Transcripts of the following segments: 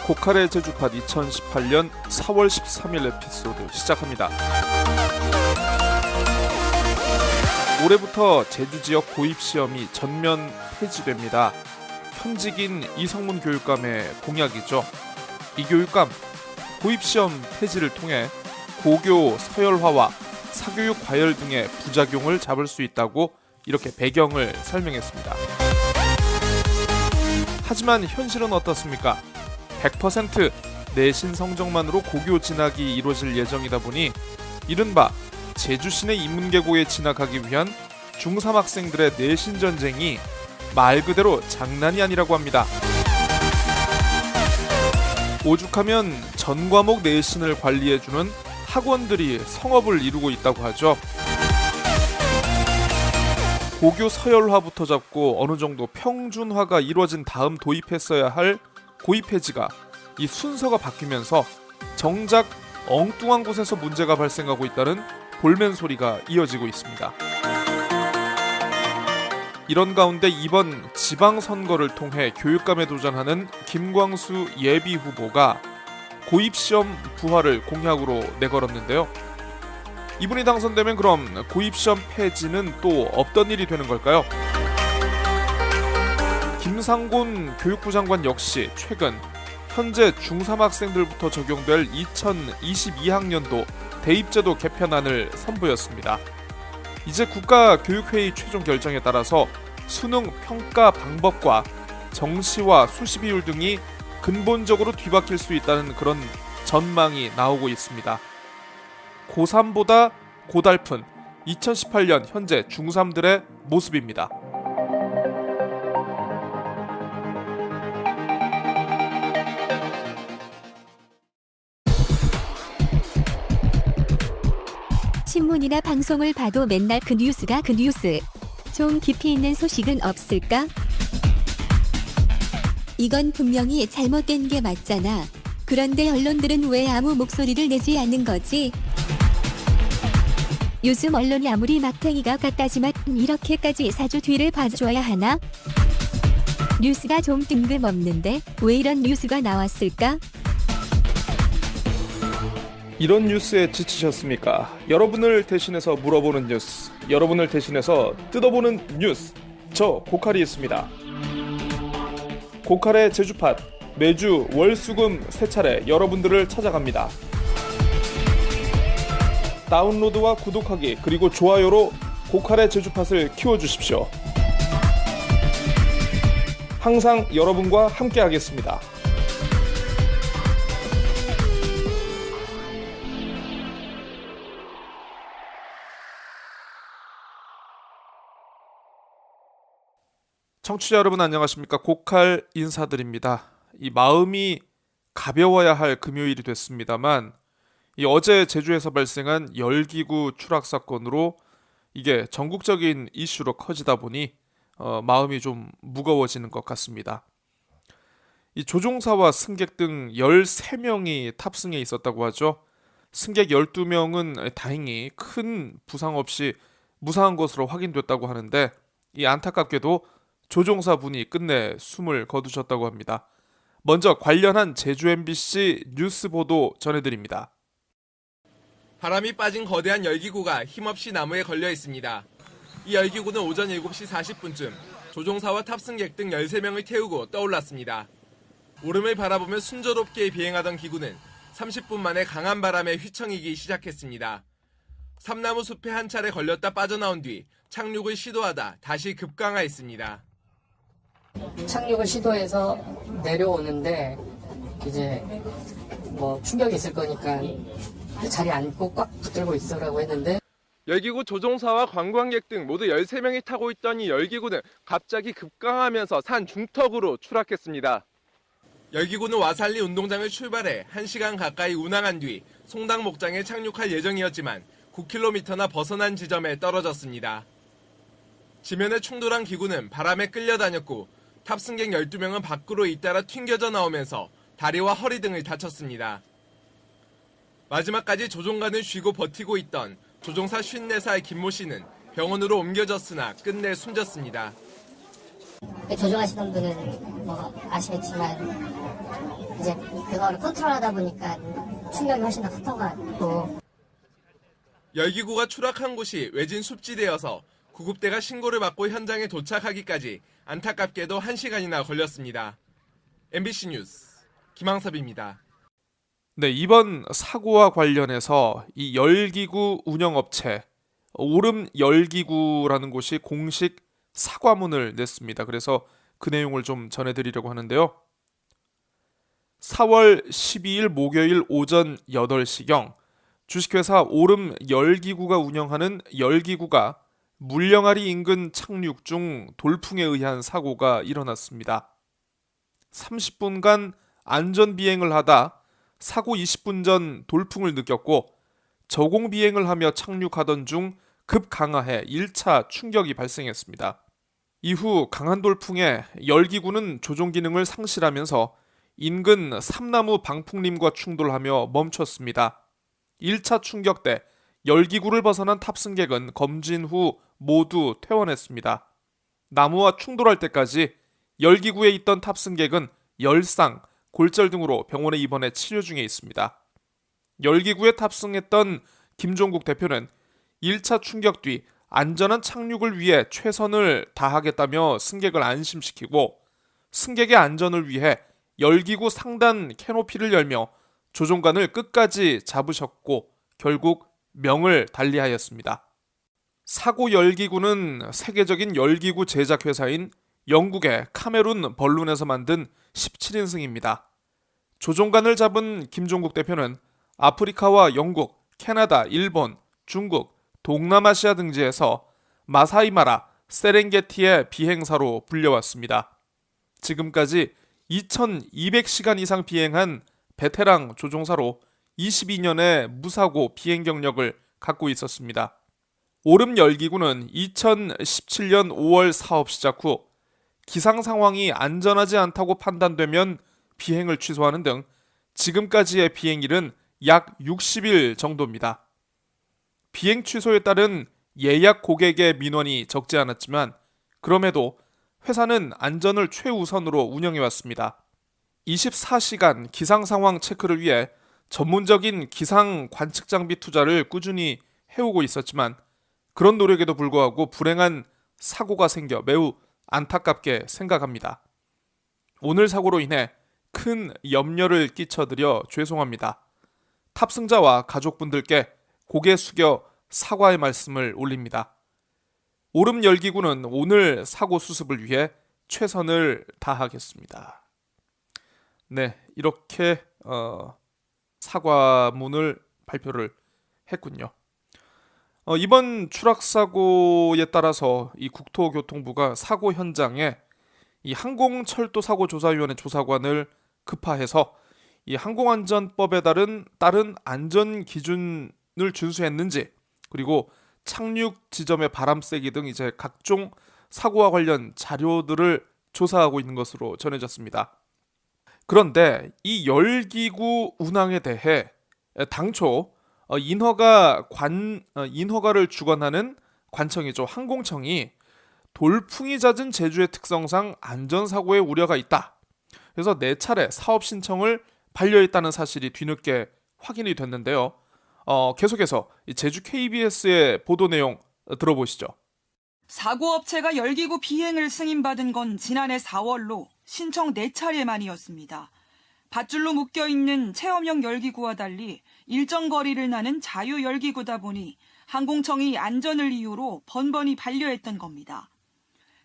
고칼의 제주팟 2018년 4월 13일 에피소드 시작합니다. 올해부터 제주 지역 고입시험이 전면 폐지됩니다. 현직인 이성문 교육감의 공약이죠. 이 교육감, 고입시험 폐지를 통해 고교 서열화와 사교육 과열 등의 부작용을 잡을 수 있다고 이렇게 배경을 설명했습니다. 하지만 현실은 어떻습니까? 100% 내신 성적만으로 고교 진학이 이루어질 예정이다 보니 이른바 제주시내 인문계고에 진학하기 위한 중3 학생들의 내신 전쟁이 말 그대로 장난이 아니라고 합니다. 오죽하면 전 과목 내신을 관리해주는 학원들이 성업을 이루고 있다고 하죠. 고교 서열화부터 잡고 어느 정도 평준화가 이루어진 다음 도입했어야 할 고입 폐지가 이 순서가 바뀌면서 정작 엉뚱한 곳에서 문제가 발생하고 있다는 볼멘 소리가 이어지고 있습니다. 이런 가운데 이번 지방선거를 통해 교육감에 도전하는 김광수 예비 후보가 고입시험 부활을 공약으로 내걸었는데요. 이분이 당선되면 그럼 고입시험 폐지는 또 없던 일이 되는 걸까요? 김상곤 교육부 장관 역시 최근 현재 중3 학생들부터 적용될 2022학년도 대입제도 개편안을 선보였습니다. 이제 국가교육회의 최종 결정에 따라서 수능 평가 방법과 정시와 수시 비율 등이 근본적으로 뒤바뀔 수 있다는 그런 전망이 나오고 있습니다. 고3보다 고달픈 2018년 현재 중3들의 모습입니다. 신문이나 방송을 봐도 맨날 그 뉴스가 그 뉴스. 좀 깊이 있는 소식은 없을까? 이건 분명히 잘못된 게 맞잖아. 그런데 언론들은 왜 아무 목소리를 내지 않는 거지? 요즘 언론이 아무리 막탱이가 같다지만 이렇게까지 사주 뒤를 봐줘야 하나? 뉴스가 좀 뜬금없는데 왜 이런 뉴스가 나왔을까? 이런 뉴스에 지치셨습니까? 여러분을 대신해서 물어보는 뉴스, 여러분을 대신해서 뜯어보는 뉴스, 저 고칼이 있습니다. 고칼의 제주팟, 매주 월수금 3차례 여러분들을 찾아갑니다. 다운로드와 구독하기 그리고 좋아요로 고칼의 제주팟을 키워주십시오. 항상 여러분과 함께 하겠습니다. 청취자 여러분 안녕하십니까? 고칼 인사드립니다. 이 마음이 가벼워야 할 금요일이 됐습니다만 이 어제 제주에서 발생한 열기구 추락 사건으로 이게 전국적인 이슈로 커지다 보니 마음이 좀 무거워지는 것 같습니다. 이 조종사와 승객 등 13명이 탑승해 있었다고 하죠. 승객 12명은 다행히 큰 부상 없이 무사한 것으로 확인됐다고 하는데 이 안타깝게도 조종사분이 끝내 숨을 거두셨다고 합니다. 먼저 관련한 제주 MBC 뉴스 보도 전해드립니다. 바람이 빠진 거대한 열기구가 힘없이 나무에 걸려 있습니다. 이 열기구는 오전 7시 40분쯤 조종사와 탑승객 등 13명을 태우고 떠올랐습니다. 오름을 바라보며 순조롭게 비행하던 기구는 30분 만에 강한 바람에 휘청이기 시작했습니다. 삼나무 숲에 한 차례 걸렸다 빠져나온 뒤 착륙을 시도하다 다시 급강하했습니다. 착륙을 시도해서 내려오는데 이제 뭐 충격이 있을 거니까 자리에 앉고 꽉 붙들고 있으라고 했는데 열기구 조종사와 관광객 등 모두 13명이 타고 있던 이 열기구는 갑자기 급강하면서 산 중턱으로 추락했습니다. 열기구는 와살리 운동장을 출발해 1시간 가까이 운항한 뒤 송당 목장에 착륙할 예정이었지만 9km나 벗어난 지점에 떨어졌습니다. 지면에 충돌한 기구는 바람에 끌려다녔고 탑승객 12명은 밖으로 잇따라 튕겨져 나오면서 다리와 허리 등을 다쳤습니다. 마지막까지 조종관을 쥐고 버티고 있던 조종사 54살 김모 씨는 병원으로 옮겨졌으나 끝내 숨졌습니다. 조종하시던 분은 뭐 아시겠지만 이제 그거를 컨트롤하다 보니까 충격이 훨씬 더 컸던 것 같고. 열기구가 추락한 곳이 외진 숲지대여서 구급대가 신고를 받고 현장에 도착하기까지 안타깝게도 1시간이나 걸렸습니다. MBC 뉴스 김항섭입니다. 네, 이번 사고와 관련해서 이 열기구 운영업체 오름 열기구라는 곳이 공식 사과문을 냈습니다. 그래서 그 내용을 좀 전해드리려고 하는데요. 4월 12일 목요일 오전 8시경 주식회사 오름 열기구가 운영하는 열기구가 물령아리 인근 착륙 중 돌풍에 의한 사고가 일어났습니다. 30분간 안전 비행을 하다 사고 20분 전 돌풍을 느꼈고 저공 비행을 하며 착륙하던 중 급강하해 1차 충격이 발생했습니다. 이후 강한 돌풍에 열기구는 조종 기능을 상실하면서 인근 삼나무 방풍림과 충돌하며 멈췄습니다. 1차 충격 때 열기구를 벗어난 탑승객은 검진 후 모두 퇴원했습니다. 나무와 충돌할 때까지 열기구에 있던 탑승객은 열상, 골절 등으로 병원에 입원해 치료 중에 있습니다. 열기구에 탑승했던 김종국 대표는 1차 충격 뒤 안전한 착륙을 위해 최선을 다하겠다며 승객을 안심시키고 승객의 안전을 위해 열기구 상단 캐노피를 열며 조종관을 끝까지 잡으셨고 결국 명을 달리하였습니다. 사고 열기구는 세계적인 열기구 제작 회사인 영국의 카메룬 벌룬에서 만든 17인승입니다. 조종관을 잡은 김종국 대표는 아프리카와 영국, 캐나다, 일본, 중국, 동남아시아 등지에서 마사이마라, 세렝게티의 비행사로 불려왔습니다. 지금까지 2200시간 이상 비행한 베테랑 조종사로 22년의 무사고 비행 경력을 갖고 있었습니다. 오름 열기구는 2017년 5월 사업 시작 후 기상 상황이 안전하지 않다고 판단되면 비행을 취소하는 등 지금까지의 비행일은 약 60일 정도입니다. 비행 취소에 따른 예약 고객의 민원이 적지 않았지만 그럼에도 회사는 안전을 최우선으로 운영해왔습니다. 24시간 기상 상황 체크를 위해 전문적인 기상 관측 장비 투자를 꾸준히 해오고 있었지만 그런 노력에도 불구하고 불행한 사고가 생겨 매우 안타깝게 생각합니다. 오늘 사고로 인해 큰 염려를 끼쳐드려 죄송합니다. 탑승자와 가족분들께 고개 숙여 사과의 말씀을 올립니다. 오름 열기구는 오늘 사고 수습을 위해 최선을 다하겠습니다. 네, 이렇게 사과문을 발표를 했군요. 이번 추락 사고에 따라서 이 국토교통부가 사고 현장에 이 항공철도사고조사위원회 조사관을 급파해서 이 항공안전법에 따른 안전 기준을 준수했는지 그리고 착륙 지점의 바람 세기 등 이제 각종 사고와 관련 자료들을 조사하고 있는 것으로 전해졌습니다. 그런데 이 열기구 운항에 대해 당초 인허가를 주관하는 관청이죠. 항공청이 돌풍이 잦은 제주의 특성상 안전사고의 우려가 있다. 그래서 4차례 사업 신청을 반려했다는 사실이 뒤늦게 확인이 됐는데요. 계속해서 제주 KBS의 보도 내용 들어보시죠. 사고업체가 열기구 비행을 승인받은 건 지난해 4월로 신청 4차례만이었습니다. 밧줄로 묶여있는 체험형 열기구와 달리 일정 거리를 나는 자유 열기구다 보니 항공청이 안전을 이유로 번번이 반려했던 겁니다.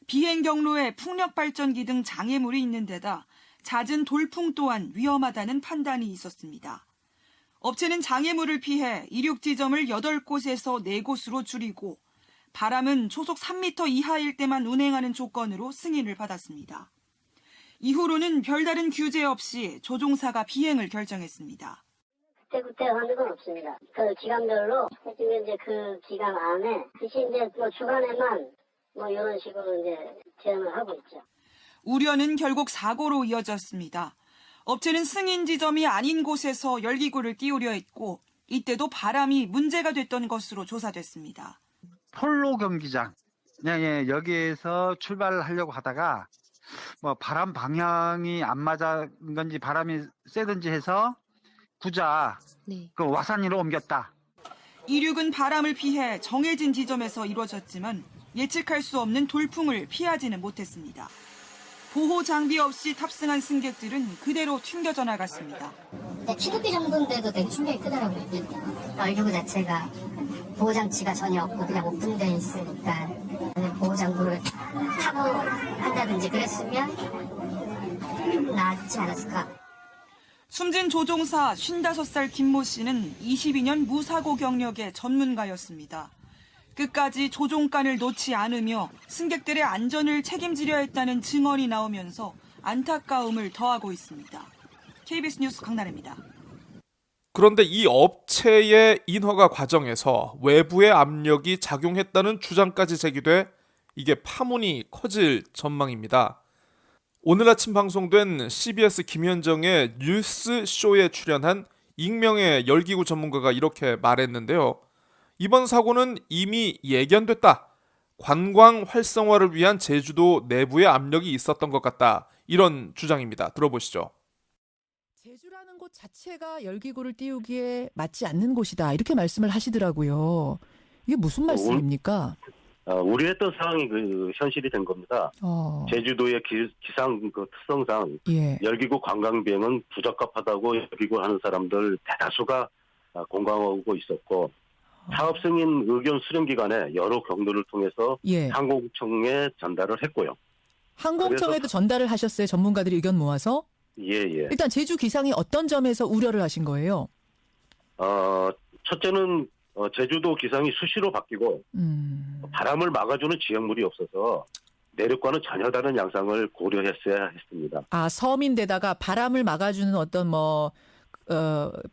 비행 경로에 풍력 발전기 등 장애물이 있는 데다 잦은 돌풍 또한 위험하다는 판단이 있었습니다. 업체는 장애물을 피해 이륙 지점을 8곳에서 4곳으로 줄이고 바람은 초속 3m 이하일 때만 운행하는 조건으로 승인을 받았습니다. 이후로는 별다른 규제 없이 조종사가 비행을 결정했습니다. 그때 하는 건 없습니다. 그 기간별로 해주면 이제 그 기간 안에 대신 이제 뭐 주간에만 뭐 이런 식으로 이제 제한을 하고 있죠. 우려는 결국 사고로 이어졌습니다. 업체는 승인 지점이 아닌 곳에서 열기구를 띄우려 했고 이때도 바람이 문제가 됐던 것으로 조사됐습니다. 폴로 경기장 여기에서 출발을 하려고 하다가 뭐 바람 방향이 안 맞은 건지 바람이 세든지 해서 구자 그 와산리로 옮겼다. 이륙은 바람을 피해 정해진 지점에서 이루어졌지만 예측할 수 없는 돌풍을 피하지는 못했습니다. 보호 장비 없이 탑승한 승객들은 그대로 튕겨져 나갔습니다. 취급비 정도인데도 되게 충격이 크더라고요. 열기구 자체가 보호장치가 전혀 없고 그냥 오픈되어 있으니까 보호장구를 타고 한다든지 그랬으면 낫지 않았을까. 숨진 조종사 55살 김모 씨는 22년 무사고 경력의 전문가였습니다. 끝까지 조종관을 놓지 않으며 승객들의 안전을 책임지려 했다는 증언이 나오면서 안타까움을 더하고 있습니다. KBS 뉴스 강나래입니다. 그런데 이 업체의 인허가 과정에서 외부의 압력이 작용했다는 주장까지 제기돼 이게 파문이 커질 전망입니다. 오늘 아침 방송된 CBS 김현정의 뉴스쇼에 출연한 익명의 열기구 전문가가 이렇게 말했는데요. 이번 사고는 이미 예견됐다. 관광 활성화를 위한 제주도 내부의 압력이 있었던 것 같다. 이런 주장입니다. 들어보시죠. 제주라는 곳 자체가 열기구를 띄우기에 맞지 않는 곳이다. 이렇게 말씀을 하시더라고요. 이게 무슨 말씀입니까? 우려했던 상황이 현실이 된 겁니다. 제주도의 기상 특성상 예. 열기구 관광 비행은 부적합하다고 열기구 하는 사람들 대다수가 공감하고 있었고 사업 승인 의견 수렴 기간에 여러 경로를 통해서 예. 항공청에 전달을 했고요. 항공청에도 전달을 하셨어요? 전문가들이 의견 모아서? 예예. 일단 제주 기상이 어떤 점에서 우려를 하신 거예요? 첫째는 제주도 기상이 수시로 바뀌고 바람을 막아주는 지형물이 없어서 내륙과는 전혀 다른 양상을 고려했어야 했습니다. 섬인데다가 바람을 막아주는 어떤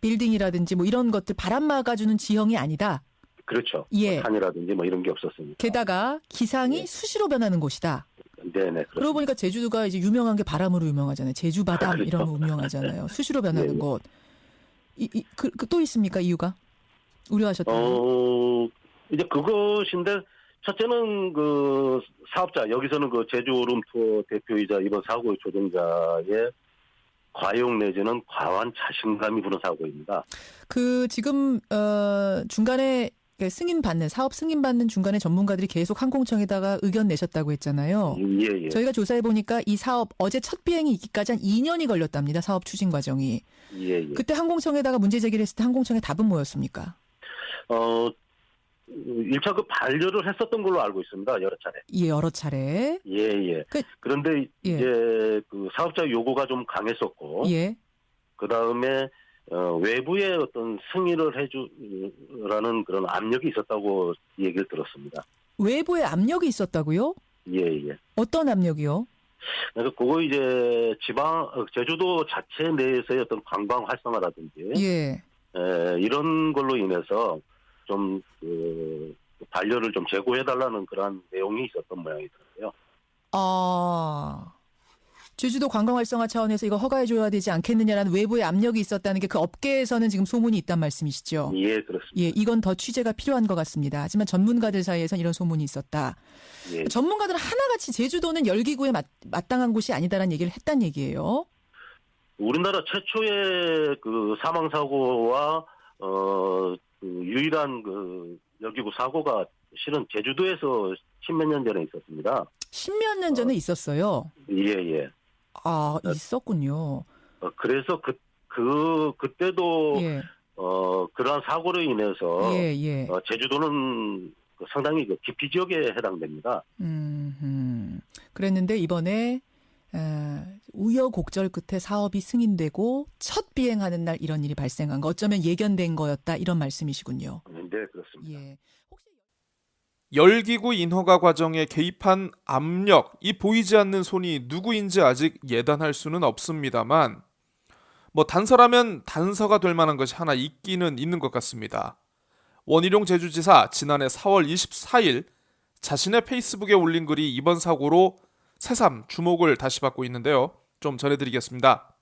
빌딩이라든지 이런 것들 바람 막아주는 지형이 아니다. 그렇죠. 예. 산이라든지 이런 게 없었습니다. 게다가 기상이 수시로 변하는 곳이다. 네네. 그러고 보니까 제주도가 이제 유명한 게 바람으로 유명하잖아요. 제주바람 그렇죠. 이런 거 유명하잖아요. 수시로 변하는 예. 곳. 또 있습니까 이유가? 우려하셨던. 이제 그것인데 첫째는 사업자 여기서는 제주 오름 투어 대표이자 이번 사고의 조종자의 과용 내지는 과한 자신감이 부는 사고입니다. 지금 중간에 사업 승인 받는 중간에 전문가들이 계속 항공청에다가 의견 내셨다고 했잖아요. 예. 저희가 조사해 보니까 이 사업 어제 첫 비행이 있기까지 한 2년이 걸렸답니다. 사업 추진 과정이. 예. 그때 항공청에다가 문제 제기를 했을 때 항공청의 답은 뭐였습니까? 1차 반려를 했었던 걸로 알고 있습니다. 여러 차례. 예, 여러 차례. 예. 그런데 예. 이제 사업자 요구가 좀 강했었고, 예. 그 다음에 외부의 어떤 승인을 해주라는 그런 압력이 있었다고 얘기를 들었습니다. 외부에 압력이 있었다고요? 예. 어떤 압력이요? 그래서 그거 이제 제주도 자체 내에서의 어떤 관광 활성화라든지, 예. 이런 걸로 인해서 좀 반려를 좀 제고해달라는 그런 내용이 있었던 모양이더라고요. 제주도 관광 활성화 차원에서 이거 허가해줘야 되지 않겠느냐라는 외부의 압력이 있었다는 게 그 업계에서는 지금 소문이 있단 말씀이시죠? 예, 그렇습니다. 예, 이건 더 취재가 필요한 것 같습니다. 하지만 전문가들 사이에선 이런 소문이 있었다. 예. 전문가들은 하나같이 제주도는 열기구에 마땅한 곳이 아니다라는 얘기를 했단 얘기예요. 우리나라 최초의 사망 사고와 유일한 열기구 사고가 실은 제주도에서 십몇 년 전에 있었습니다. 십몇 년 전에 있었어요. 예. 있었군요. 그래서 그때도 예. 그러한 사고로 인해서 예. 제주도는 상당히 기피 지역에 해당됩니다. 그랬는데 이번에 우여곡절 끝에 사업이 승인되고 첫 비행하는 날 이런 일이 발생한 거 어쩌면 예견된 거였다 이런 말씀이시군요. 네, 그렇습니다. 예. 열기구 인허가 과정에 개입한 압력, 이 보이지 않는 손이 누구인지 아직 예단할 수는 없습니다만 단서라면 단서가 될 만한 것이 하나 있기는 있는 것 같습니다. 원희룡 제주지사 지난해 4월 24일 자신의 페이스북에 올린 글이 이번 사고로 새삼 주목을 다시 받고 있는데요. 좀 전해드리겠습니다.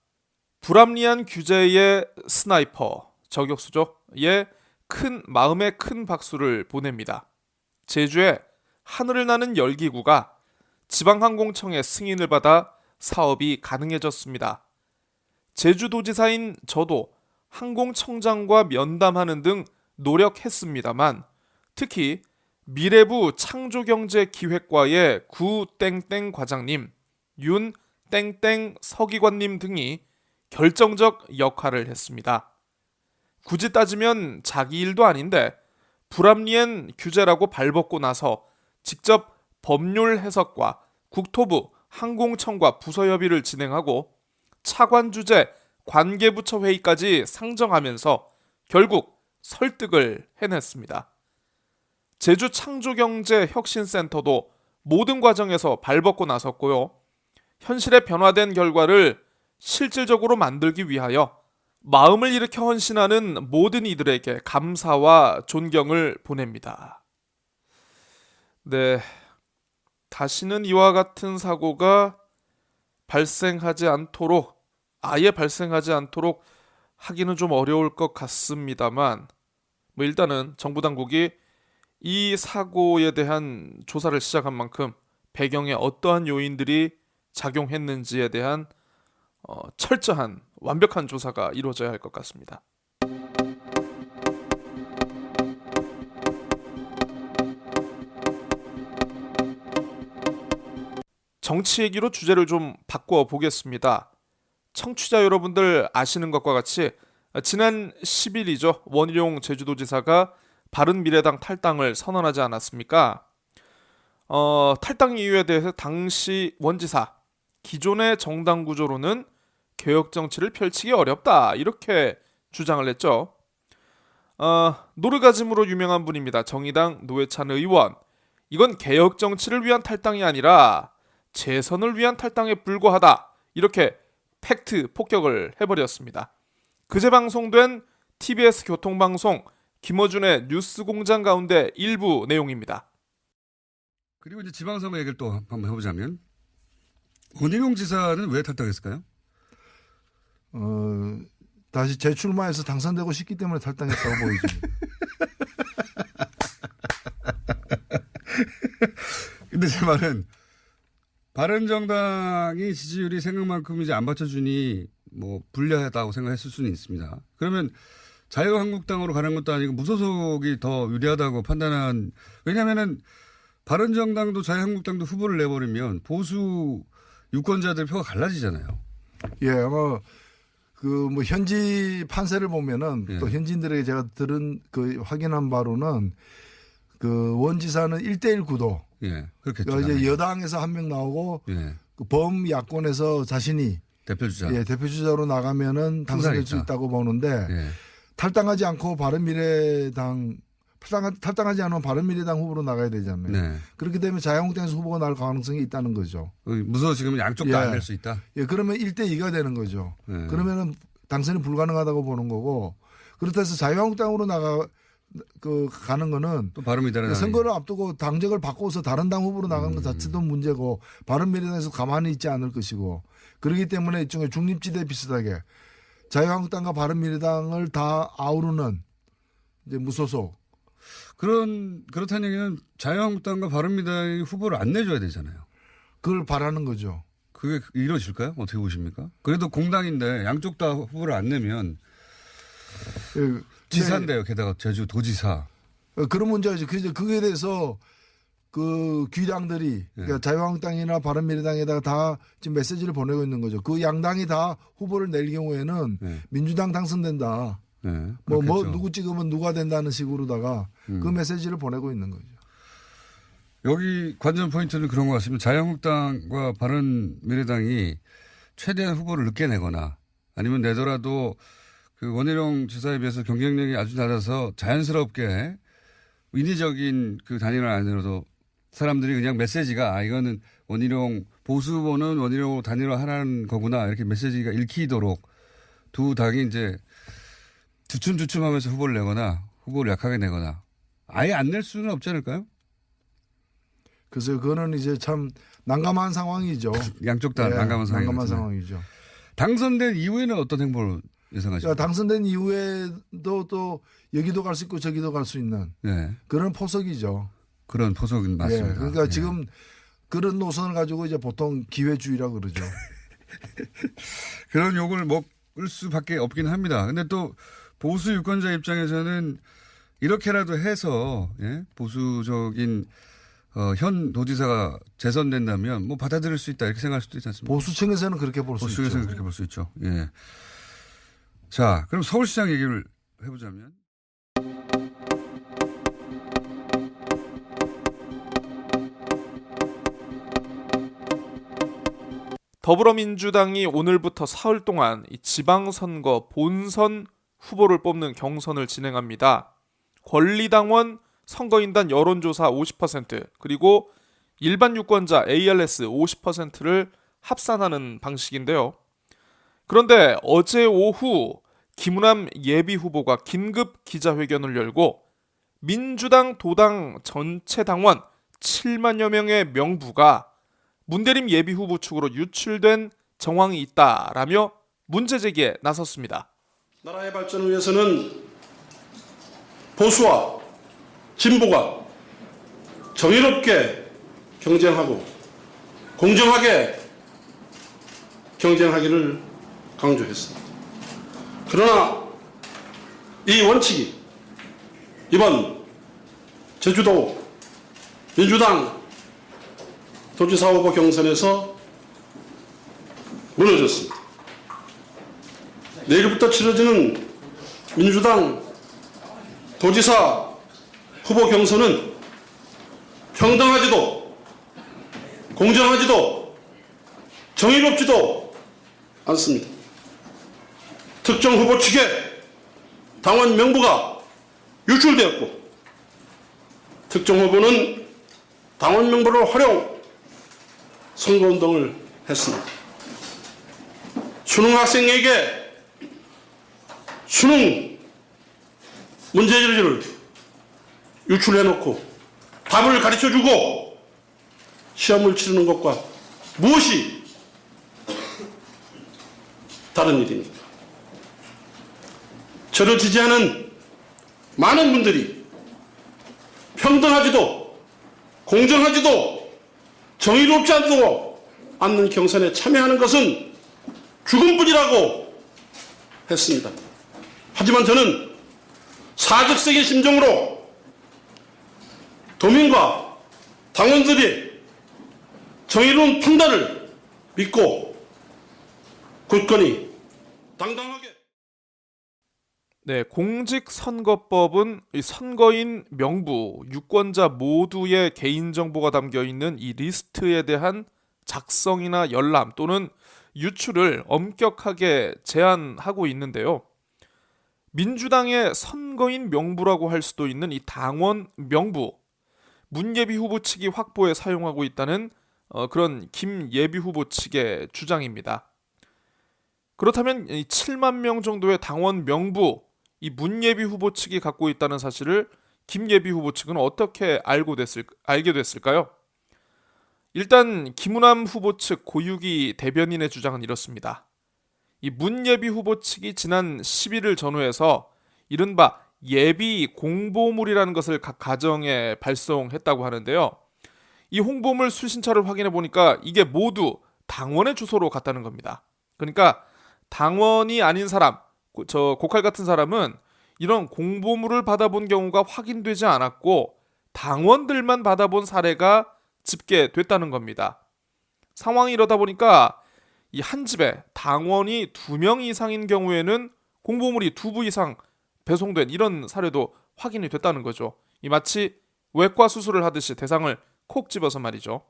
불합리한 규제의 스나이퍼, 저격수죠. 마음에 큰 박수를 보냅니다. 제주에 하늘을 나는 열기구가 지방항공청의 승인을 받아 사업이 가능해졌습니다. 제주도지사인 저도 항공청장과 면담하는 등 노력했습니다만 특히 미래부 창조경제기획과의 구땡땡 과장님, 윤땡땡 서기관님 등이 결정적 역할을 했습니다. 굳이 따지면 자기 일도 아닌데 불합리한 규제라고 발벗고 나서 직접 법률 해석과 국토부, 항공청과 부서협의를 진행하고 차관 주재 관계부처 회의까지 상정하면서 결국 설득을 해냈습니다. 제주 창조경제혁신센터도 모든 과정에서 발벗고 나섰고요. 현실에 변화된 결과를 실질적으로 만들기 위하여 마음을 일으켜 헌신하는 모든 이들에게 감사와 존경을 보냅니다. 네, 다시는 이와 같은 사고가 발생하지 않도록, 아예 발생하지 않도록 하기는 좀 어려울 것 같습니다만 일단은 정부 당국이 이 사고에 대한 조사를 시작한 만큼 배경에 어떠한 요인들이 작용했는지에 대한 철저한 완벽한 조사가 이루어져야 할 것 같습니다. 정치 얘기로 주제를 좀 바꿔 보겠습니다. 청취자 여러분들 아시는 것과 같이 지난 10일이죠. 원희룡 제주도지사가 바른미래당 탈당을 선언하지 않았습니까? 탈당 이유에 대해서 당시 원지사 기존의 정당 구조로는 개혁 정치를 펼치기 어렵다 이렇게 주장을 했죠. 노르가즘으로 유명한 분입니다. 정의당 노회찬 의원. 이건 개혁 정치를 위한 탈당이 아니라 재선을 위한 탈당에 불과하다 이렇게 팩트 폭격을 해버렸습니다. 그제 방송된 TBS 교통방송 김어준의 뉴스공장 가운데 일부 내용입니다. 그리고 이제 지방선거 얘기를 또 한번 해보자면 원희룡 지사는 왜 탈당했을까요? 다시 재출마해서 당선되고 싶기 때문에 탈당했다고 보이죠. 근데 제 말은 바른정당이 지지율이 생각만큼 이제 안 받쳐주니 뭐 불리하다고 생각했을 수는 있습니다. 그러면 자유한국당으로 가는 것도 아니고 무소속이 더 유리하다고 판단한, 왜냐면은 바른정당도 자유한국당도 후보를 내버리면 보수 유권자들 표가 갈라지잖아요. 예, 아마 뭐 현지 판세를 보면은 예. 또 현지인들에게 제가 들은 확인한 바로는 원지사는 1대1 구도. 예, 그렇겠죠. 이제 여당에서 한 명 나오고 예. 범야권에서 자신이 대표주자. 예, 대표주자로 나가면은 당선될 수 있다고 보는데 예. 탈당하지 않고 탈당하지 않으면 바른미래당 후보로 나가야 되잖아요. 네. 그렇게 되면 자유한국당에서 후보가 나올 가능성이 있다는 거죠. 무서워 지금 양쪽 다 안 될 수 있다. 예, 그러면 1대2가 되는 거죠. 그러면은 당선이 불가능하다고 보는 거고, 그렇다 해서 자유한국당으로 가는 거는 또 바른미래당 선거를 앞두고 당적을 바꿔서 다른 당 후보로 나가는 것 자체도 문제고, 바른미래당에서 가만히 있지 않을 것이고, 그렇기 때문에 일종의 중립지대 비슷하게 자유한국당과 바른미래당을 다 아우르는 이제 무소속. 그렇다는 얘기는 자유한국당과 바른미래당이 후보를 안 내줘야 되잖아요. 그걸 바라는 거죠. 그게 이루어질까요? 어떻게 보십니까? 그래도 공당인데 양쪽 다 후보를 안 내면 지사인데요. 게다가 제주도지사. 그런 문제가 있죠. 그거에 대해서 귀당들이 그러니까 자유한국당이나 바른미래당에다가 다 지금 메시지를 보내고 있는 거죠. 그 양당이 다 후보를 낼 경우에는 민주당 당선된다. 누구 찍으면 누가 된다는 식으로다가 그 메시지를 보내고 있는 거죠. 여기 관전 포인트는 그런 것 같습니다. 자유한국당과 바른미래당이 최대한 후보를 늦게 내거나 아니면 내더라도 원희룡 지사에 비해서 경쟁력이 아주 낮아서 자연스럽게 인위적인 단일화 안으로도 사람들이 그냥 메시지가 이거는 원희룡 보수 후보는 원희룡으로 단일화하라는 거구나 이렇게 메시지가 읽히도록 두 당이 이제 주춤주춤하면서 후보를 내거나 후보를 약하게 내거나 아예 안 낼 수는 없지 않을까요? 그래서 그거는 이제 참 난감한 상황이죠. 양쪽 다 난감한 상황이죠. 당선된 이후에는 어떤 행보를 예상하십니까? 당선된 이후에도 또 여기도 갈 수 있고 저기도 갈 수 있는 그런 포석이죠. 그런 포석은 맞습니다. 그러니까 지금 그런 노선을 가지고 이제 보통 기회주의라고 그러죠. 그런 욕을 먹을 수밖에 없긴 합니다. 근데 또 보수 유권자 입장에서는 이렇게라도 해서 예? 보수적인 현 도지사가 재선된다면 뭐 받아들일 수 있다 이렇게 생각할 수도 있지 않습니까? 보수층에서는 그렇게 볼 수 있죠. 보수층에서는 그렇게 볼 수 있죠. 예. 자, 그럼 서울시장 얘기를 해보자면. 더불어민주당이 오늘부터 사흘 동안 이 지방선거 본선 후보를 뽑는 경선을 진행합니다. 권리당원 선거인단 여론조사 50% 그리고 일반 유권자 ARS 50%를 합산하는 방식인데요. 그런데 어제 오후 김우남 예비후보가 긴급 기자회견을 열고 민주당 도당 전체 당원 7만여 명의 명부가 문대림 예비후보 측으로 유출된 정황이 있다라며 문제제기에 나섰습니다. 나라의 발전을 위해서는 보수와 진보가 정의롭게 경쟁하고 공정하게 경쟁하기를 강조했습니다. 그러나 이 원칙이 이번 제주도 민주당 도지사 후보 경선에서 무너졌습니다. 내일부터 치러지는 민주당 도지사 후보 경선은 평등하지도 공정하지도 정의롭지도 않습니다. 특정 후보 측에 당원 명부가 유출되었고 특정 후보는 당원 명부를 활용 선거운동을 했습니다. 수능 학생에게 수능 문제지를 유출해놓고 답을 가르쳐주고 시험을 치르는 것과 무엇이 다른 일입니까? 저를 지지하는 많은 분들이 평등하지도 공정하지도 정의롭지 않는 경선에 참여하는 것은 죽음뿐이라고 했습니다. 하지만 저는 사직sek의 심정으로 도민과 당원들이 정의로운 판단을 믿고 굳건히 당당하게 네, 공직선거법은 이 선거인 명부, 유권자 모두의 개인정보가 담겨있는 이 리스트에 대한 작성이나 열람 또는 유출을 엄격하게 제한하고 있는데요. 민주당의 선거인 명부라고 할 수도 있는 이 당원 명부, 문 예비후보 측이 확보해 사용하고 있다는 그런 김 예비후보 측의 주장입니다. 그렇다면 이 7만 명 정도의 당원 명부, 이 문 예비후보 측이 갖고 있다는 사실을 김 예비후보 측은 어떻게 알게 됐을까요? 일단 김우남 후보 측 고유기 대변인의 주장은 이렇습니다. 이 문 예비후보 측이 지난 10일을 전후해서 이른바 예비 공보물이라는 것을 각 가정에 발송했다고 하는데요. 이 홍보물 수신처를 확인해 보니까 이게 모두 당원의 주소로 갔다는 겁니다. 그러니까 당원이 아닌 사람, 저 고칼 같은 사람은 이런 공보물을 받아본 경우가 확인되지 않았고 당원들만 받아본 사례가 집계됐다는 겁니다. 상황이 이러다 보니까 이 한 집에 당원이 2명 이상인 경우에는 공보물이 2부 이상 배송된 이런 사례도 확인이 됐다는 거죠. 이 마치 외과 수술을 하듯이 대상을 콕 집어서 말이죠.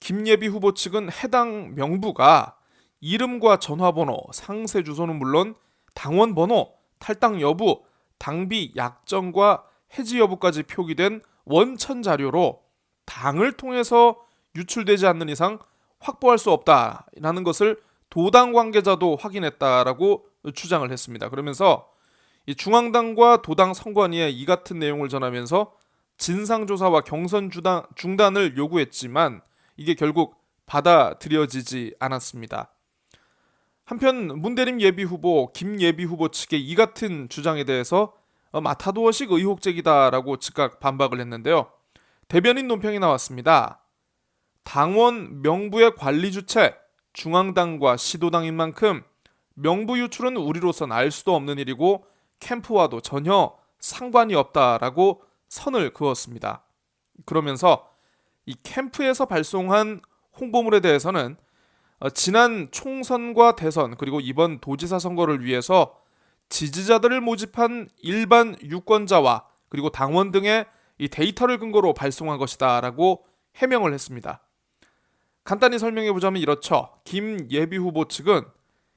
김예비 후보 측은 해당 명부가 이름과 전화번호, 상세 주소는 물론 당원 번호, 탈당 여부, 당비 약정과 해지 여부까지 표기된 원천 자료로 당을 통해서 유출되지 않는 이상 확보할 수 없다라는 것을 도당 관계자도 확인했다라고 주장을 했습니다. 그러면서 이 중앙당과 도당 선관위에 이 같은 내용을 전하면서 진상조사와 경선 중단을 요구했지만 이게 결국 받아들여지지 않았습니다. 한편 문대림 예비후보, 김 예비후보 측의 이 같은 주장에 대해서 마타도어식 의혹 제기다라고 즉각 반박을 했는데요. 대변인 논평이 나왔습니다. 당원 명부의 관리 주체 중앙당과 시도당인 만큼 명부 유출은 우리로선 알 수도 없는 일이고 캠프와도 전혀 상관이 없다라고 선을 그었습니다. 그러면서 이 캠프에서 발송한 홍보물에 대해서는 지난 총선과 대선 그리고 이번 도지사 선거를 위해서 지지자들을 모집한 일반 유권자와 그리고 당원 등의 이 데이터를 근거로 발송한 것이다라고 해명을 했습니다. 간단히 설명해보자면 이렇죠. 김 예비 후보 측은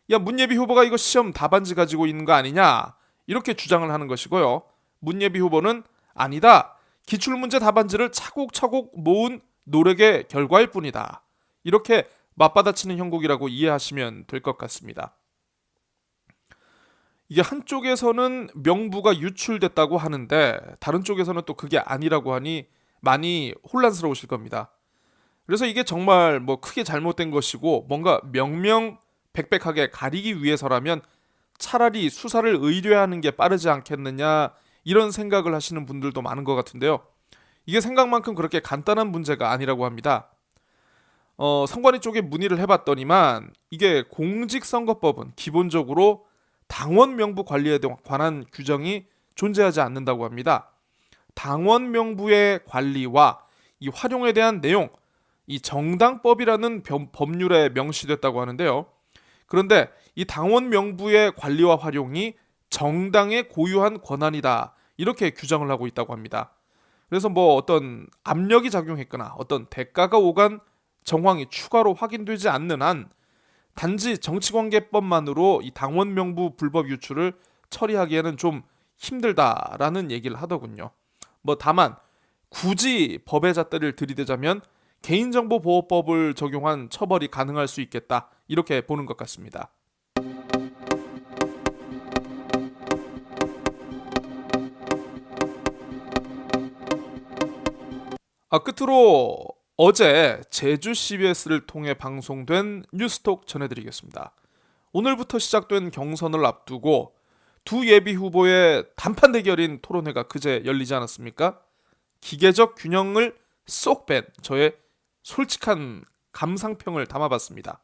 야, 문 예비 후보가 이거 시험 답안지 가지고 있는 거 아니냐 이렇게 주장을 하는 것이고요. 문 예비 후보는 아니다. 기출문제 답안지를 차곡차곡 모은 노력의 결과일 뿐이다. 이렇게 맞받아치는 형국이라고 이해하시면 될 것 같습니다. 이게 한쪽에서는 명부가 유출됐다고 하는데 다른 쪽에서는 또 그게 아니라고 하니 많이 혼란스러우실 겁니다. 그래서 이게 정말 뭐 크게 잘못된 것이고 뭔가 명명백백하게 가리기 위해서라면 차라리 수사를 의뢰하는 게 빠르지 않겠느냐 이런 생각을 하시는 분들도 많은 것 같은데요. 이게 생각만큼 그렇게 간단한 문제가 아니라고 합니다. 선관위 쪽에 문의를 해봤더니만 이게 공직선거법은 기본적으로 당원 명부 관리에 관한 규정이 존재하지 않는다고 합니다. 당원 명부의 관리와 이 활용에 대한 내용, 이 정당법이라는 법률에 명시됐다고 하는데요. 그런데 이 당원 명부의 관리와 활용이 정당의 고유한 권한이다. 이렇게 규정을 하고 있다고 합니다. 그래서 뭐 어떤 압력이 작용했거나 어떤 대가가 오간 정황이 추가로 확인되지 않는 한 단지 정치관계법만으로 이 당원 명부 불법 유출을 처리하기에는 좀 힘들다라는 얘기를 하더군요. 뭐 다만 굳이 법의 잣대를 들이대자면 개인정보보호법을 적용한 처벌이 가능할 수 있겠다 이렇게 보는 것 같습니다. 끝으로 어제 제주 CBS를 통해 방송된 뉴스톡 전해드리겠습니다. 오늘부터 시작된 경선을 앞두고 두 예비 후보의 단판 대결인 토론회가 그제 열리지 않았습니까? 기계적 균형을 쏙 뺀 저의 솔직한 감상평을 담아봤습니다.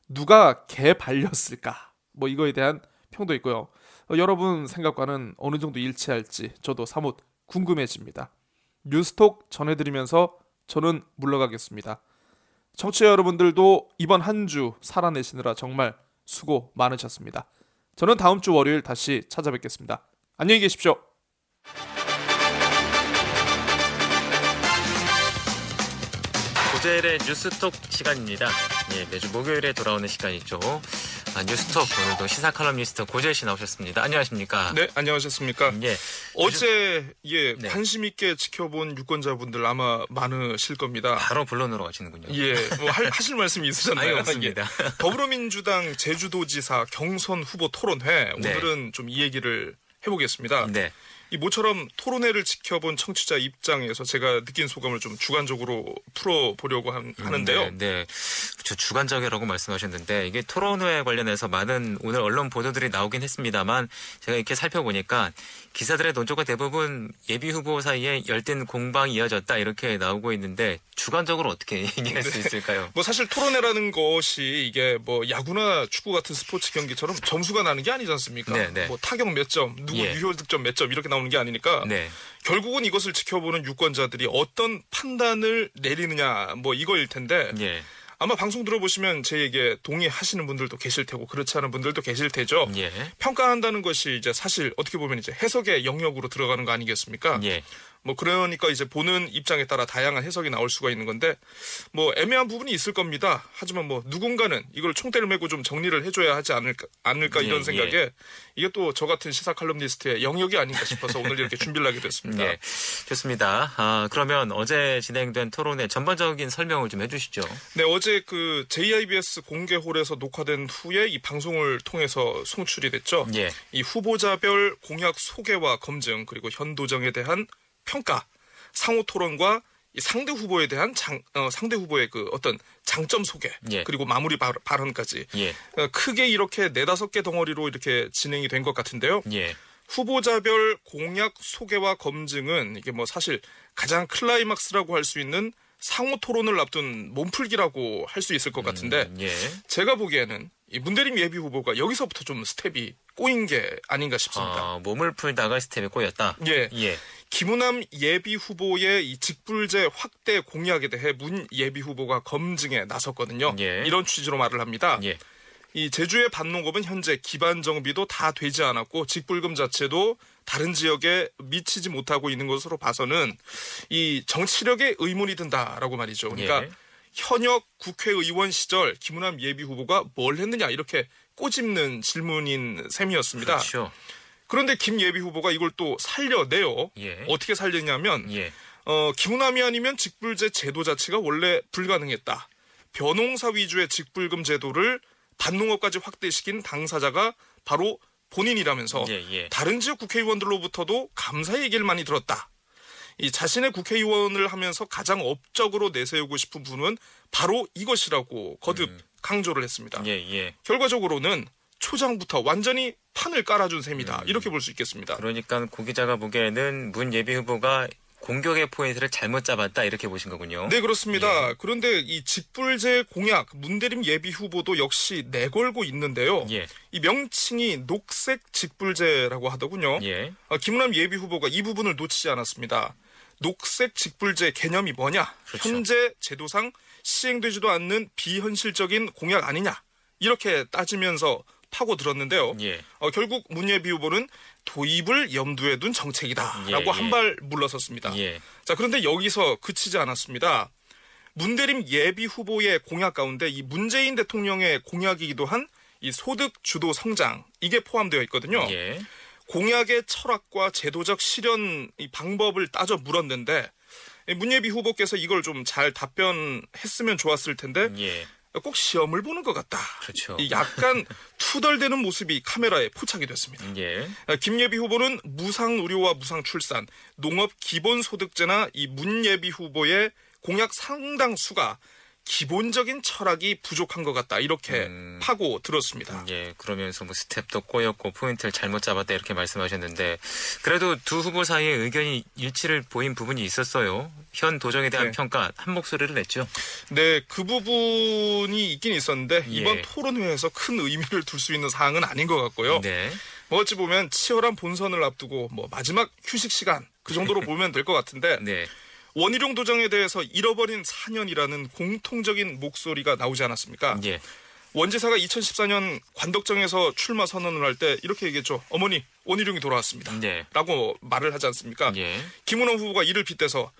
누가 개 발렸을까? 뭐 이거에 대한 평도 있고요. 여러분 생각과는 어느 정도 일치할지 저도 사뭇 궁금해집니다. 뉴스톡 전해드리면서 저는 물러가겠습니다. 청취자 여러분들도 이번 한 주 살아내시느라 정말 수고 많으셨습니다. 저는 다음 주 월요일 다시 찾아뵙겠습니다. 안녕히 계십시오. 고재일의 뉴스톡 시간입니다. 매주 목요일에 돌아오는 시간이죠. 뉴스톡 오늘도 시사 칼럼니스트 고재일 씨 나오셨습니다. 안녕하십니까? 네, 안녕하셨습니까? 예. 어제 네. 관심 있게 지켜본 유권자분들 아마 많으실 겁니다. 바로 본론으로 가시는군요. 예, 뭐 하실 말씀이 있으셨나요? 아예 없습니다. 예. 더불어민주당 제주도지사 경선 후보 토론회 네. 오늘은 좀 이 얘기를 해보겠습니다. 네. 이 모처럼 토론회를 지켜본 청취자 입장에서 제가 느낀 소감을 좀 주관적으로 풀어보려고 하는데요. 네. 저 주관적이라고 말씀하셨는데 이게 토론회 관련해서 많은 오늘 언론 보도들이 나오긴 했습니다만 제가 이렇게 살펴보니까 기사들의 논조가 대부분 예비 후보 사이에 열띤 공방이 이어졌다 이렇게 나오고 있는데 주관적으로 어떻게 얘기할 수 있을까요? 뭐 사실 토론회라는 것이 이게 뭐 야구나 축구 같은 스포츠 경기처럼 점수가 나는 게 아니지 않습니까? 네. 뭐 타격 몇 점, 누구 유효 득점 몇 점 이렇게 나오는 게 아니니까 네. 결국은 이것을 지켜보는 유권자들이 어떤 판단을 내리느냐 뭐 이거일 텐데 예. 아마 방송 들어보시면 제 얘기에 동의하시는 분들도 계실 테고 그렇지 않은 분들도 계실 테죠. 예. 평가한다는 것이 이제 사실 어떻게 보면 이제 해석의 영역으로 들어가는 거 아니겠습니까? 예. 뭐 그러니까 이제 보는 입장에 따라 다양한 해석이 나올 수가 있는 건데 뭐 애매한 부분이 있을 겁니다. 하지만 뭐 누군가는 이걸 총대를 메고 좀 정리를 해줘야 하지 않을까 이런 생각에 이게 또 저 같은 시사 칼럼니스트의 영역이 아닌가 싶어서 오늘 이렇게 준비를 하게 됐습니다. 네, 좋습니다. 그러면 어제 진행된 토론의 전반적인 설명을 좀 해주시죠. 네, 어제 그 JIBS 공개홀에서 녹화된 후에 이 방송을 통해서 송출이 됐죠. 예. 이 후보자별 공약 소개와 검증 그리고 현 도정에 대한 평가, 상호 토론과 이 상대 후보에 대한 상대 후보의 그 어떤 장점 소개 그리고 마무리 발언까지 크게 이렇게 4-5개 덩어리로 이렇게 진행이 된 것 같은데요. 후보자별 공약 소개와 검증은 이게 뭐 사실 가장 클라이막스라고 할 수 있는 상호 토론을 앞둔 몸풀기라고 할 수 있을 것 같은데 예. 제가 보기에는 이 문대림 예비 후보가 여기서부터 좀 스텝이 꼬인 게 아닌가 싶습니다. 몸을 풀다가 스텝에 꼬였다. 예. 예. 김우남 예비 후보의 이 직불제 확대 공약에 대해 문 예비 후보가 검증에 나섰거든요. 예. 이런 취지로 말을 합니다. 예. 이 제주의 반농업은 현재 기반 정비도 다 되지 않았고 직불금 자체도 다른 지역에 미치지 못하고 있는 것으로 봐서는 이 정치력에 의문이 든다라고 말이죠. 그러니까 예. 현역 국회의원 시절 김우남 예비 후보가 뭘 했느냐 이렇게 꼬집는 질문인 셈이었습니다. 그렇죠. 그런데 김 예비 후보가 이걸 또 살려내요. 예. 어떻게 살렸냐면 예. 김우남이 아니면 직불제 제도 자체가 원래 불가능했다. 벼농사 위주의 직불금 제도를 반농업까지 확대시킨 당사자가 바로 본인이라면서 예. 다른 지역 국회의원들로부터도 감사 얘기를 많이 들었다. 이 자신의 국회의원을 하면서 가장 업적으로 내세우고 싶은 부분은 바로 이것이라고 거듭 강조를 했습니다. 예. 결과적으로는 초장부터 완전히 판을 깔아준 셈이다. 이렇게 볼 수 있겠습니다. 그러니까 고 기자가 보기에는 문 예비 후보가 공격의 포인트를 잘못 잡았다 이렇게 보신 거군요. 네, 그렇습니다. 예. 그런데 이 직불제 공약 문대림 예비 후보도 역시 내걸고 있는데요. 예. 이 명칭이 녹색 직불제라고 하더군요. 예. 김우남 예비 후보가 이 부분을 놓치지 않았습니다. 녹색 직불제 개념이 뭐냐? 그렇죠. 현재 제도상 시행되지도 않는 비현실적인 공약 아니냐? 이렇게 따지면서 파고들었는데요. 예. 결국 문 예비 후보는 도입을 염두에 둔 정책이다라고 예. 한 발 물러섰습니다. 예. 자, 그런데 여기서 그치지 않았습니다. 문대림 예비 후보의 공약 가운데 이 문재인 대통령의 공약이기도 한 이 소득 주도 성장 이게 포함되어 있거든요. 예. 공약의 철학과 제도적 실현 이 방법을 따져 물었는데 문 예비 후보께서 이걸 좀 잘 답변했으면 좋았을 텐데 예. 꼭 시험을 보는 것 같다. 그렇죠. 이 약간 투덜대는 모습이 카메라에 포착이 됐습니다. 예. 김 예비 후보는 무상 의료와 무상 출산, 농업 기본소득제나 이 문 예비 후보의 공약 상당수가 기본적인 철학이 부족한 것 같다. 이렇게 파고 들었습니다. 예, 그러면서 뭐 스텝도 꼬였고 포인트를 잘못 잡았다 이렇게 말씀하셨는데 그래도 두 후보 사이에 의견이 일치를 보인 부분이 있었어요. 현 도정에 대한 네. 평가 한 목소리를 냈죠. 네, 그 부분이 있긴 있었는데 예. 이번 토론회에서 큰 의미를 둘 수 있는 사항은 아닌 것 같고요. 네. 뭐 어찌 보면 치열한 본선을 앞두고 뭐 마지막 휴식 시간 그 정도로 보면 될 것 같은데 네. 원희룡 도정에 대해서 잃어버린 4년이라는 공통적인 목소리가 나오지 않았습니까? 예. 원지사가 2014년 관덕정에서 출마 선언을 할 때 이렇게 얘기했죠. 어머니, 원희룡이 돌아왔습니다. 네. 라고 말을 하지 않습니까? 예. 김은호 후보가 이를 빗대서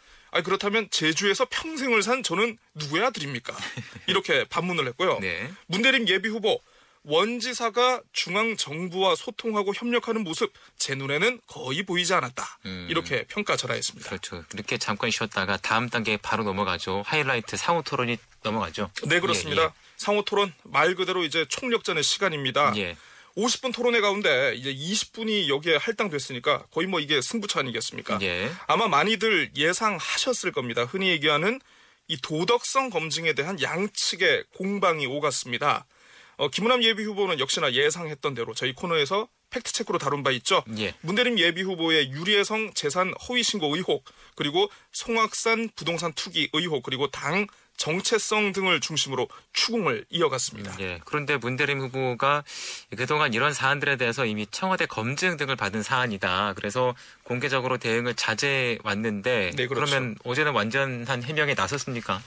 그렇다면 제주에서 평생을 산 저는 누구의 아들입니까? 이렇게 반문을 했고요. 네. 문대림 예비 후보 원지사가 중앙정부와 소통하고 협력하는 모습 제 눈에는 거의 보이지 않았다. 이렇게 평가절하했습니다. 그렇죠. 이렇게 잠깐 쉬었다가 다음 단계에 바로 넘어가죠. 하이라이트 상호 토론이 넘어가죠. 네, 그렇습니다. 예. 상호 토론 말 그대로 이제 총력전의 시간입니다. 예. 50분 토론회 가운데 이제 20분이 여기에 할당됐으니까 거의 뭐 이게 승부처 아니겠습니까? 예. 아마 많이들 예상하셨을 겁니다. 흔히 얘기하는 이 도덕성 검증에 대한 양측의 공방이 오갔습니다. 김우남 예비 후보는 역시나 예상했던 대로 저희 코너에서 팩트체크로 다룬 바 있죠. 예. 문대림 예비 후보의 유리해성 재산 허위 신고 의혹, 그리고 송악산 부동산 투기 의혹, 그리고 당 정체성 등을 중심으로 추궁을 이어갔습니다. 예. 그런데 문대림 후보가 그동안 이런 사안들에 대해서 이미 청와대 검증 등을 받은 사안이다. 그래서 공개적으로 대응을 자제해 왔는데 네, 그렇죠. 그러면 어제는 완전한 해명에 나섰습니까?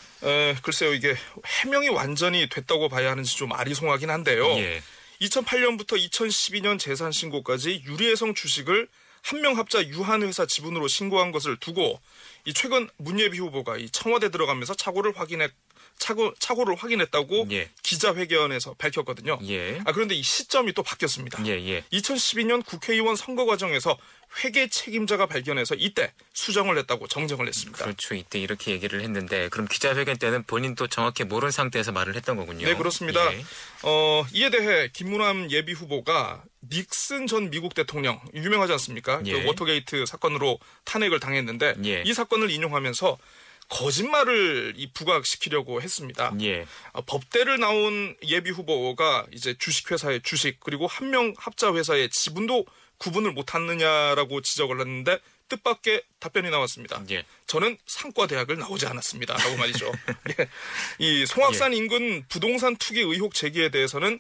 글쎄요, 이게 해명이 완전히 됐다고 봐야 하는지 좀 아리송하긴 한데요. 예. 2008년부터 2012년 재산 신고까지 유리해성 주식을 한명합자 유한회사 지분으로 신고한 것을 두고 이 최근 문 예비 후보가 이 청와대 들어가면서 착오를 확인했다고 예. 기자회견에서 밝혔거든요. 예. 그런데 이 시점이 또 바뀌었습니다. 예. 2012년 국회의원 선거 과정에서 회계 책임자가 발견해서 이때 수정을 했다고 정정을 했습니다. 그렇죠. 이때 이렇게 얘기를 했는데 그럼 기자회견 때는 본인도 정확히 모르는 상태에서 말을 했던 거군요. 네, 그렇습니다. 예. 이에 대해 김무남 예비 후보가 닉슨 전 미국 대통령 유명하지 않습니까? 예. 그 워터게이트 사건으로 탄핵을 당했는데 예. 이 사건을 인용하면서 거짓말을 부각시키려고 했습니다. 예. 법대를 나온 예비 후보가 이제 주식회사의 주식 그리고 한명합자 회사의 지분도 구분을 못하느냐라고 지적을 했는데 뜻밖의 답변이 나왔습니다. 예. 저는 상과대학을 나오지 않았습니다. 라고 말이죠. 예. 이 송악산 인근 부동산 투기 의혹 제기에 대해서는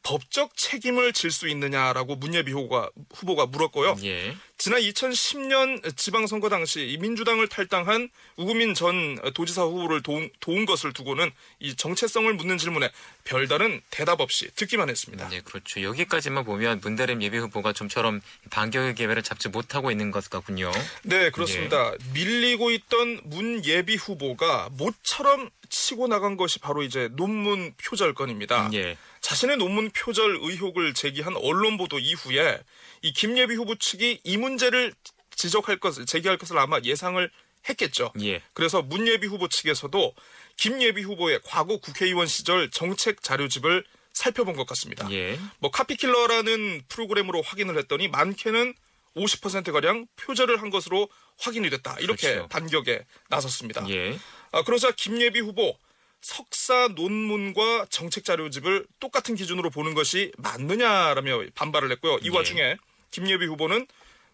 법적 책임을 질 수 있느냐라고 문예비 후보가 물었고요. 예. 지난 2010년 지방선거 당시 이 민주당을 탈당한 우금민 전 도지사 후보를 도운 것을 두고는 이 정체성을 묻는 질문에 별다른 대답 없이 듣기만 했습니다. 네, 그렇죠. 여기까지만 보면 문대림 예비 후보가 좀처럼 반격의 기회를 잡지 못하고 있는 것 같군요. 네, 그렇습니다. 밀리고 있던 문 예비 후보가 모처럼 치고 나간 것이 바로 이제 논문 표절 건입니다. 예. 자신의 논문 표절 의혹을 제기한 언론 보도 이후에 이 김예비 후보 측이 이 문제를 제기할 것을 아마 예상을 했겠죠. 예. 그래서 문 예비 후보 측에서도 김 예비 후보의 과거 국회의원 시절 정책 자료집을 살펴본 것 같습니다. 예. 뭐 카피킬러라는 프로그램으로 확인을 했더니 많게는 50%가량 표절을 한 것으로 확인이 됐다. 이렇게 그렇죠. 반격에 나섰습니다. 예. 그러자 김 예비 후보 석사 논문과 정책 자료집을 똑같은 기준으로 보는 것이 맞느냐라며 반발을 했고요. 이 와중에 김예비 후보는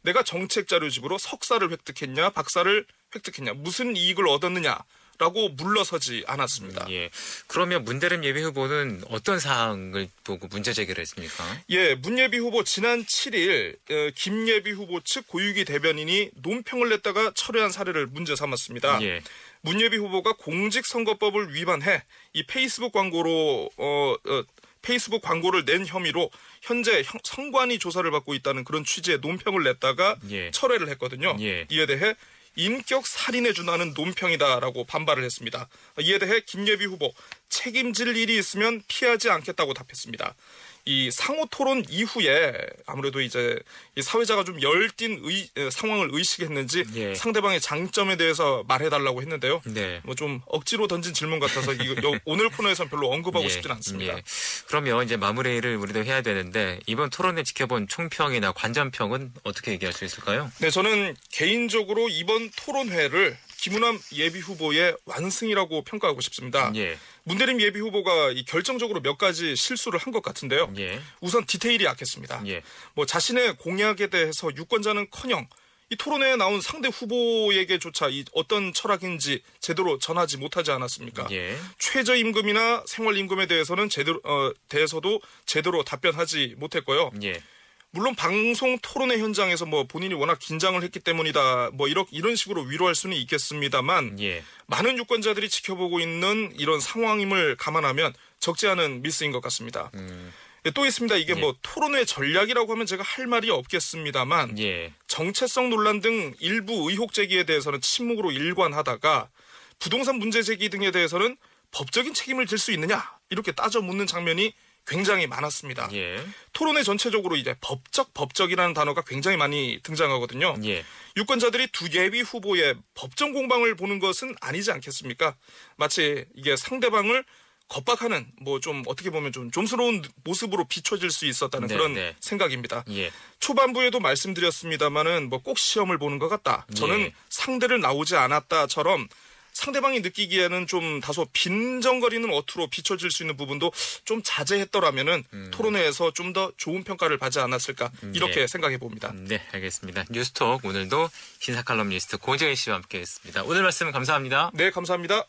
내가 정책 자료집으로 석사를 획득했냐, 박사를 획득했냐, 무슨 이익을 얻었느냐라고 물러서지 않았습니다. 예. 그러면 문대림 예비 후보는 어떤 사항을 보고 문제 제기를 했습니까? 예, 문 예비 후보 지난 7일 김 예비 후보 측 고유기 대변인이 논평을 냈다가 철회한 사례를 문제 삼았습니다. 예. 문 예비 후보가 공직선거법을 위반해 이 페이스북 광고를 낸 혐의로 현재 선관위 조사를 받고 있다는 그런 취지의 논평을 냈다가 예. 철회를 했거든요. 예. 이에 대해 인격 살인에 준하는 논평이다라고 반발을 했습니다. 이에 대해 김예비 후보 책임질 일이 있으면 피하지 않겠다고 답했습니다. 이 상호 토론 이후에 아무래도 이제 이 사회자가 좀 열띤 상황을 의식했는지 예. 상대방의 장점에 대해서 말해달라고 했는데요. 네. 뭐 좀 억지로 던진 질문 같아서 오늘 코너에선 별로 언급하고 예. 싶진 않습니다. 예. 그러면 이제 마무리를 우리도 해야 되는데 이번 토론회 지켜본 총평이나 관전평은 어떻게 얘기할 수 있을까요? 네, 저는 개인적으로 이번 토론회를 김우남 예비 후보의 완승이라고 평가하고 싶습니다. 예. 문대림 예비 후보가 이 결정적으로 몇 가지 실수를 한 것 같은데요. 예. 우선 디테일이 약했습니다. 예. 뭐 자신의 공약에 대해서 유권자는커녕 이 토론회에 나온 상대 후보에게조차 이 어떤 철학인지 제대로 전하지 못하지 않았습니까? 예. 최저임금이나 생활임금에 대해서는 대해서도 제대로 답변하지 못했고요. 예. 물론 방송 토론회 현장에서 뭐 본인이 워낙 긴장을 했기 때문이다 뭐 이런 식으로 위로할 수는 있겠습니다만 예. 많은 유권자들이 지켜보고 있는 이런 상황임을 감안하면 적지 않은 미스인 것 같습니다. 또 있습니다. 이게 뭐 토론회 전략이라고 하면 제가 할 말이 없겠습니다만 예. 정체성 논란 등 일부 의혹 제기에 대해서는 침묵으로 일관하다가 부동산 문제 제기 등에 대해서는 법적인 책임을 질 수 있느냐 이렇게 따져 묻는 장면이 굉장히 많았습니다. 예. 토론회 전체적으로 이제 법적이라는 단어가 굉장히 많이 등장하거든요. 예. 유권자들이 두 예비 후보의 법정 공방을 보는 것은 아니지 않겠습니까? 마치 이게 상대방을 겁박하는 뭐 좀 어떻게 보면 좀 좀스러운 모습으로 비춰질 수 있었다는 네, 그런 네. 생각입니다. 예. 초반부에도 말씀드렸습니다마는 뭐 꼭 시험을 보는 것 같다. 저는 예. 상대를 나오지 않았다처럼 상대방이 느끼기에는 좀 다소 빈정거리는 어투로 비춰질 수 있는 부분도 좀 자제했더라면은 토론회에서 좀 더 좋은 평가를 받지 않았을까 이렇게 네. 생각해 봅니다. 네, 알겠습니다. 뉴스톡 오늘도 신사칼럼니스트 고재희 씨와 함께했습니다. 오늘 말씀 감사합니다. 네, 감사합니다.